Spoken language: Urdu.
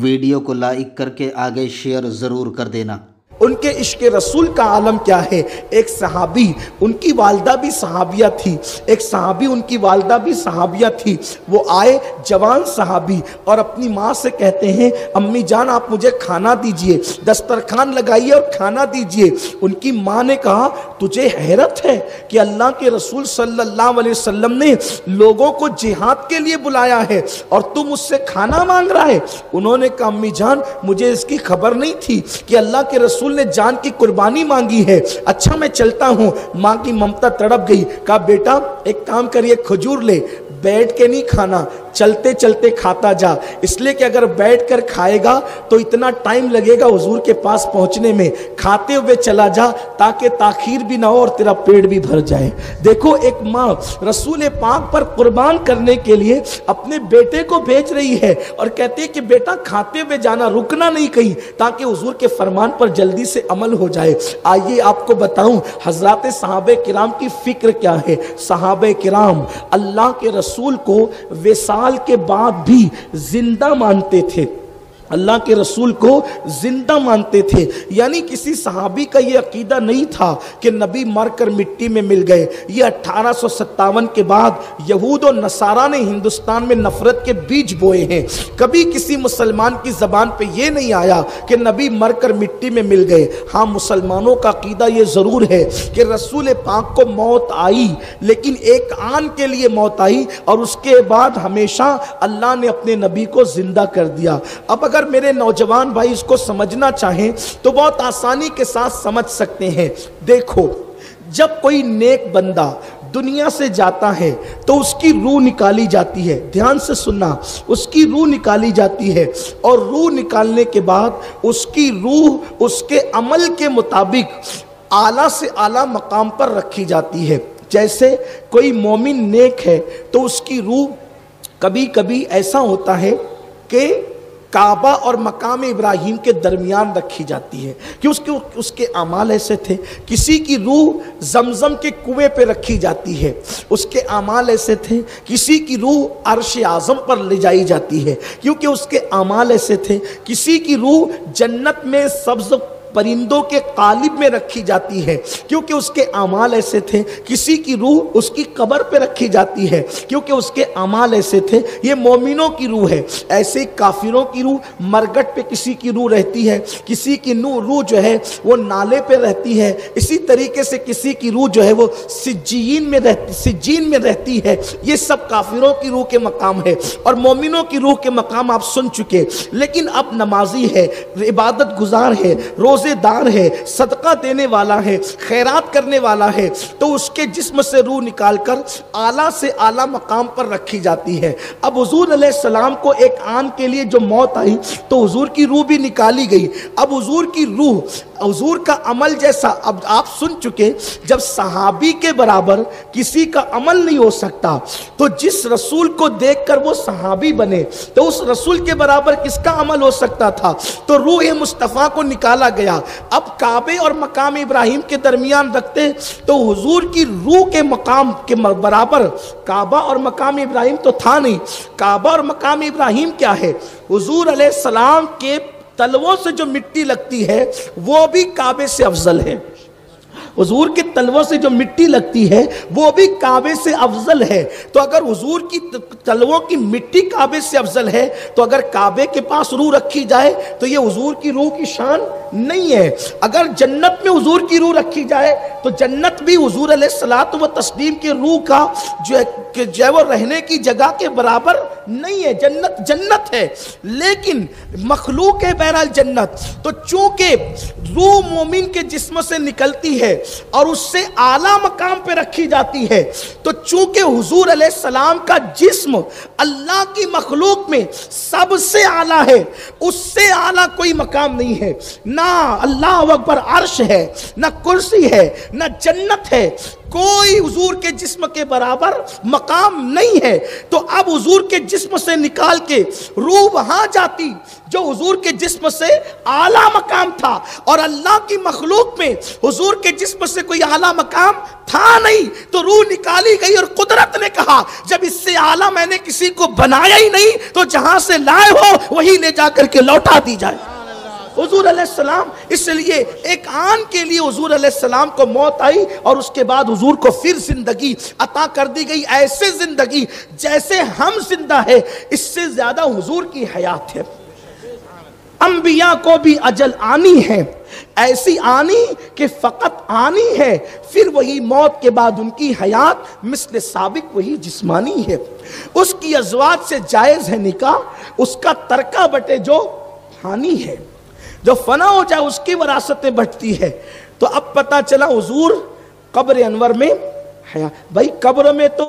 ویڈیو کو لائک کر کے آگے شیئر ضرور کر دینا۔ ان کے عشق رسول کا عالم کیا ہے؟ ایک صحابی، ان کی والدہ بھی صحابیہ تھی، ایک صحابی ان کی والدہ بھی صحابیہ تھی، وہ آئے جوان صحابی اور اپنی ماں سے کہتے ہیں امی جان آپ مجھے کھانا دیجئے، دسترخوان لگائیے اور کھانا دیجئے۔ ان کی ماں نے کہا تجھے حیرت ہے کہ اللہ کے رسول صلی اللہ علیہ وسلم نے لوگوں کو جہاد کے لیے بلایا ہے اور تم اس سے کھانا مانگ رہا ہے؟ انہوں نے کہا امی جان مجھے اس کی خبر نہیں تھی کہ اللہ کے رسول نے جان کی قربانی مانگی ہے، اچھا میں چلتا ہوں۔ ماں کی ممتا تڑپ گئی، کہا بیٹا ایک کام کریے کھجور لے، بیٹھ کے نہیں کھانا، چلتے چلتے کھاتا جا، اس لیے کہ اگر بیٹھ کر کھائے گا تو اتنا ٹائم لگے گا حضور کے پاس پہنچنے میں، کھاتے ہوئے چلا جا تاکہ تاخیر بھی نہ ہو اور تیرا پیٹ بھی بھر جائے۔ دیکھو ایک ماں رسول پاک پر قربان کرنے کے لیے اپنے بیٹے کو بھیج رہی ہے اور کہتے ہیں کہ بیٹا کھاتے ہوئے جانا، رکنا نہیں کہیں تاکہ حضور کے فرمان پر جلدی سے عمل ہو جائے۔ آئیے آپ کو بتاؤں حضرات صحابہ کرام کی فکر کیا ہے۔ صحابہ کرام اللہ کے رسول کو وصال کے بعد بھی زندہ مانتے تھے، اللہ کے رسول کو زندہ مانتے تھے، یعنی کسی صحابی کا یہ عقیدہ نہیں تھا کہ نبی مر کر مٹی میں مل گئے۔ یہ 1857 کے بعد یہود و نصارہ نے ہندوستان میں نفرت کے بیج بوئے ہیں۔ کبھی کسی مسلمان کی زبان پہ یہ نہیں آیا کہ نبی مر کر مٹی میں مل گئے۔ ہاں مسلمانوں کا عقیدہ یہ ضرور ہے کہ رسول پاک کو موت آئی، لیکن ایک آن کے لیے موت آئی اور اس کے بعد ہمیشہ اللہ نے اپنے نبی کو زندہ کر دیا۔ اب اگر میرے نوجوان بھائی اس کو سمجھنا چاہیں تو بہت آسانی کے ساتھ سمجھ سکتے ہیں۔ دیکھو جب کوئی نیک بندہ دنیا سے جاتا ہے تو اس کی روح نکالی جاتی ہے، دھیان سے سننا، اس کی روح نکالی جاتی ہے اور روح نکالنے کے بعد اس کی روح اس کے عمل کے مطابق اعلیٰ سے اعلیٰ مقام پر رکھی جاتی ہے۔ جیسے کوئی مومن نیک ہے تو اس کی روح کبھی کبھی ایسا ہوتا ہے کہ کعبہ اور مقام ابراہیم کے درمیان رکھی جاتی ہے کہ اس کے اعمال ایسے تھے۔ کسی کی روح زمزم کے کنویں پہ رکھی جاتی ہے، اس کے اعمال ایسے تھے۔ کسی کی روح عرش اعظم پر لے جائی جاتی ہے کیونکہ اس کے اعمال ایسے تھے۔ کسی کی روح جنت میں سبز پرندوں کے قالب میں رکھی جاتی ہے کیونکہ اس کے اعمال ایسے تھے۔ کسی کی روح اس کی قبر پہ رکھی جاتی ہے کیونکہ اس کے اعمال ایسے تھے۔ یہ مومنوں کی روح ہے۔ ایسے ہی کافروں کی روح مرگٹ پہ کسی کی روح رہتی ہے، کسی کی روح جو ہے وہ نالے پہ رہتی ہے، اسی طریقے سے کسی کی روح جو ہے وہ سجین میں رہتی ہے۔ یہ سب کافروں کی روح کے مقام ہے اور مومنوں کی روح کے مقام آپ سن چکے۔ لیکن اب نمازی ہے، عبادت گزار ہے، روزے دار ہے، صدقہ دینے والا ہے، خیرات کرنے والا ہے، تو اس کے جسم سے روح نکال کر اعلیٰ سے اعلیٰ مقام پر رکھی جاتی ہے۔ اب حضور علیہ السلام کو ایک آن کے لیے جو موت آئی تو حضور کی روح بھی نکالی گئی۔ اب حضور کی روح حضور کا عمل جیسا، اب آپ سن چکے جب صحابی کے برابر کسی کا عمل نہیں ہو سکتا تو جس رسول کو دیکھ کر وہ صحابی بنے تو اس رسول کے برابر کس کا عمل ہو سکتا تھا؟ تو روح مصطفیٰ کو نکالا گیا۔ اب کعبے اور مقام ابراہیم کے درمیان رکھتے تو حضور کی روح کے مقام کے برابر کعبہ اور مقام ابراہیم تو تھا نہیں۔ کعبہ اور مقام ابراہیم کیا ہے؟ حضور علیہ السلام کے تلووں سے جو مٹی لگتی ہے وہ بھی کعبے سے افضل ہے۔ حضور کے تلووں سے جو مٹی لگتی ہے وہ بھی کعبے سے افضل ہے۔ تو اگر حضور کی تلووں کی مٹی کعبے سے افضل ہے تو اگر کعبے کے پاس روح رکھی جائے تو یہ حضور کی روح کی شان نہیں ہے۔ اگر جنت میں حضور کی روح رکھی جائے تو جنت بھی حضور علیہ الصلوۃ والتسلیم کی روح کا جو ہے وہ رہنے کی جگہ کے برابر نہیں ہے۔ جنت جنت ہے لیکن مخلوق ہے بہرحال جنت۔ تو چونکہ روح مومن کے جسم سے نکلتی ہے اور اس سے اعلیٰ مقام پہ رکھی جاتی ہے تو چونکہ حضور علیہ السلام کا جسم اللہ کی مخلوق میں سب سے اعلیٰ ہے، اس سے اعلیٰ کوئی مقام نہیں ہے۔ نہ اللہ اکبر عرش ہے، نہ کرسی ہے، نہ جنت ہے، کوئی حضور کے جسم کے برابر مقام نہیں ہے. تو اب حضور کے جسم سے نکال کے روح وہاں جاتی جو حضور کے جسم سے اعلیٰ مقام تھا, اور اللہ کی مخلوق میں حضور کے جسم سے کوئی اعلیٰ مقام تھا نہیں, تو روح نکالی گئی اور قدرت نے کہا جب اس سے اعلیٰ میں نے کسی کو بنایا ہی نہیں تو جہاں سے لائے ہو وہی لے جا کر کے لوٹا دی جائے. حضور علیہ السلام, اس لیے ایک آن کے لیے حضور علیہ السلام کو موت آئی اور اس کے بعد حضور کو پھر زندگی عطا کر دی گئی. ایسے زندگی جیسے ہم زندہ ہے اس سے زیادہ حضور کی حیات ہے. انبیاء کو بھی اجل آنی ہے, ایسی آنی کہ فقط آنی ہے, پھر وہی موت کے بعد ان کی حیات مثل سابق وہی جسمانی ہے. اس کی ازواج سے جائز ہے نکاح, اس کا ترکہ بٹے جو ہانی ہے, جو فنا ہو جائے اس کی وراثتیں بٹتی ہے. تو اب پتہ چلا حضور قبر انور میں حیات. بھائی قبر میں تو